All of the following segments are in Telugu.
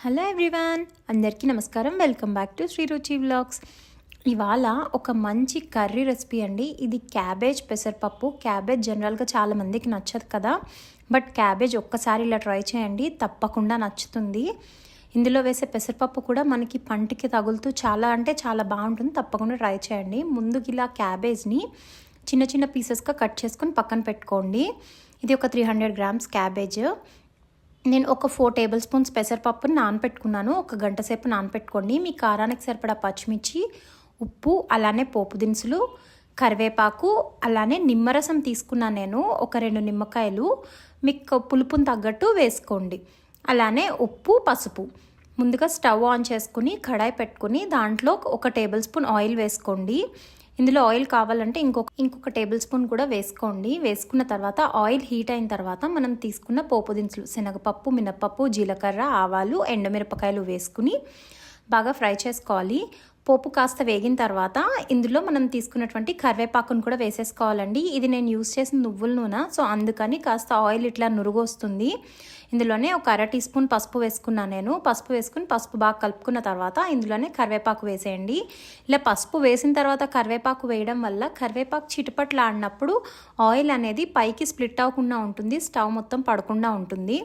హలో ఎవ్రీవన్, అందరికీ నమస్కారం. వెల్కమ్ బ్యాక్ టు శ్రీ రుచి వ్లాగ్స్. ఇవాళ ఒక మంచి కర్రీ రెసిపీ అండి. ఇది క్యాబేజ్ పెసరపప్పు. క్యాబేజ్ జనరల్గా చాలామందికి నచ్చదు కదా, బట్ క్యాబేజ్ ఒక్కసారి ఇలా ట్రై చేయండి, తప్పకుండా నచ్చుతుంది. ఇందులో వేసే పెసరపప్పు కూడా మనకి పంటికి తగులుతూ చాలా బాగుంటుంది. తప్పకుండా ట్రై చేయండి. ముందుకు ఇలా క్యాబేజ్ని చిన్న చిన్న పీసెస్గా కట్ చేసుకొని పక్కన పెట్టుకోండి. ఇది ఒక 300 గ్రామ్స్ క్యాబేజ్. నేను ఒక 4 టేబుల్ స్పూన్స్ పెసరపప్పుని నానపెట్టుకున్నాను. ఒక గంట సేపు నానపెట్టుకోండి. మీ కారానికి సరిపడా పచ్చిమిర్చి, ఉప్పు, అలానే పోపు దినుసులు, కరివేపాకు, అలానే నిమ్మరసం తీసుకున్నాను నేను. ఒక 2 నిమ్మకాయలు మీకు పులుపుని తగ్గట్టు వేసుకోండి. అలానే ఉప్పు, పసుపు. ముందుగా స్టవ్ ఆన్ చేసుకుని కడాయి పెట్టుకుని దాంట్లో ఒక టేబుల్ స్పూన్ ఆయిల్ వేసుకోండి. ఇందులో ఆయిల్ కావాలంటే ఇంకొక టేబుల్ స్పూన్ కూడా వేసుకోండి. వేసుకున్న తర్వాత ఆయిల్ హీట్ అయిన తర్వాత మనం తీసుకున్న పోపు దినుసులు శనగపప్పు, మినపప్పు, జీలకర్ర, ఆవాలు, ఎండుమిరపకాయలు వేసుకుని బాగా ఫ్రై చేసుకోవాలి. పోపు కాస్త వేగిన తర్వాత ఇందులో మనం తీసుకున్నటువంటి కరివేపాకును కూడా వేసేసుకోవాలండి. ఇది నేను యూస్ చేసిన నువ్వుల నూనె, సో అందుకని కాస్త ఆయిల్ ఇట్లా నురుగు వస్తుంది. ఇందులోనే ఒక 1/2 టీ స్పూన్ పసుపు వేసుకున్నాను నేను. పసుపు వేసుకుని పసుపు బాగా కలుపుకున్న తర్వాత ఇందులోనే కరివేపాకు వేసేయండి. ఇలా పసుపు వేసిన తర్వాత కరివేపాకు వేయడం వల్ల కరివేపాకు చిటపట్లు ఆడినప్పుడు ఆయిల్ అనేది పైకి స్ప్లిట్ అవ్వకుండా ఉంటుంది, స్టవ్ మొత్తం పడకుండా ఉంటుంది.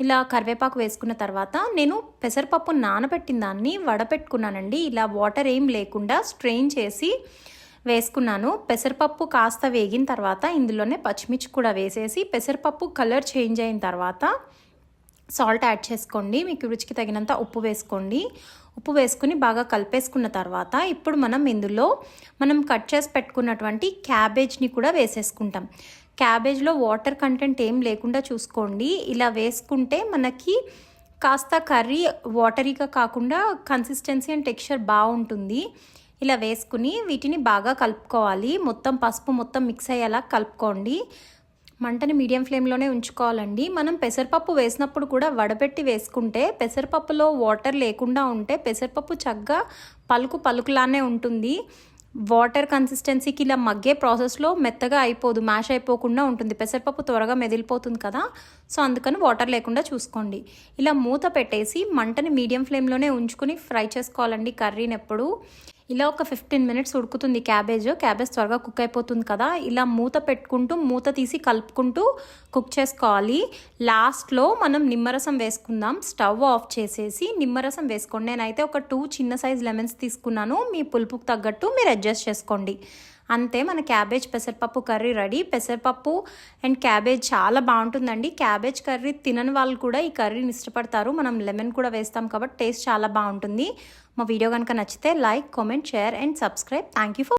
ఇలా కరివేపాకు వేసుకున్న తర్వాత నేను పెసరపప్పు నానబెట్టిన దాన్ని వడపెట్టుకున్నానండి. ఇలా వాటర్ ఏం లేకుండా స్ట్రెయిన్ చేసి వేసుకున్నాను. పెసరపప్పు కాస్త వేగిన తర్వాత ఇందులోనే పచ్చిమిర్చి కూడా వేసేసి పెసరపప్పు కలర్ చేంజ్ అయిన తర్వాత సాల్ట్ యాడ్ చేసుకోండి. మీకు రుచికి తగినంత ఉప్పు వేసుకోండి. ఉప్పు వేసుకుని బాగా కలిపేసుకున్న తర్వాత ఇప్పుడు ఇందులో మనం కట్ చేసి పెట్టుకున్నటువంటి క్యాబేజ్ని కూడా వేసేసుకుంటాం. క్యాబేజ్లో వాటర్ కంటెంట్ ఏం లేకుండా చూసుకోండి. ఇలా వేసుకుంటే మనకి కాస్త కర్రీ వాటరీగా కాకుండా కన్సిస్టెన్సీ అండ్ టెక్స్చర్ బాగుంటుంది. ఇలా వేసుకుని వీటిని బాగా కలుపుకోవాలి. పసుపు మొత్తం మిక్స్ అయ్యేలా కలుపుకోండి. మంటని మీడియం ఫ్లేమ్లోనే ఉంచుకోవాలండి. మనం పెసరపప్పు వేసినప్పుడు కూడా వడపెట్టి వేసుకుంటే పెసరపప్పులో వాటర్ లేకుండా ఉంటే పెసరపప్పు చక్కగా పలుకులానే ఉంటుంది. వాటర్ కన్సిస్టెన్సీకి ఇలా మగ్గే ప్రాసెస్లో మెత్తగా అయిపోదు, మ్యాష్ అయిపోకుండా ఉంటుంది. పెసరపప్పు త్వరగా మెదిలిపోతుంది కదా, సో అందుకని వాటర్ లేకుండా చూసుకోండి. ఇలా మూత పెట్టేసి మంటని మీడియం ఫ్లేమ్లోనే ఉంచుకుని ఫ్రై చేసుకోవాలండి కర్రీని ఎప్పుడు. ఇలా ఒక 15 మినిట్స్ ఉడుకుతుంది క్యాబేజ్ త్వరగా కుక్ అయిపోతుంది కదా. ఇలా మూత పెట్టుకుంటూ మూత తీసి కలుపుకుంటూ కుక్ చేసుకోవాలి. లాస్ట్లో మనం నిమ్మరసం వేసుకుందాం. స్టవ్ ఆఫ్ చేసేసి నిమ్మరసం వేసుకోండి. నేనైతే ఒక 2 చిన్న సైజ్ లెమన్స్ తీసుకున్నాను. మీ పులుపుకు తగ్గట్టు మీరు అడ్జస్ట్ చేసుకోండి. అంతే, మన క్యాబేజ్ పెసరపప్పు కర్రీ రెడీ. పెసరపప్పు అండ్ క్యాబేజ్ చాలా బాగుంటుందండి. క్యాబేజ్ కర్రీ తినని వాళ్ళు కూడా ఈ కర్రీని ఇష్టపడతారు. మనం లెమన్ కూడా వేస్తాం కాబట్టి టేస్ట్ చాలా బాగుంటుంది. మా వీడియో కనుక నచ్చితే like, comment, share and subscribe. Thank you for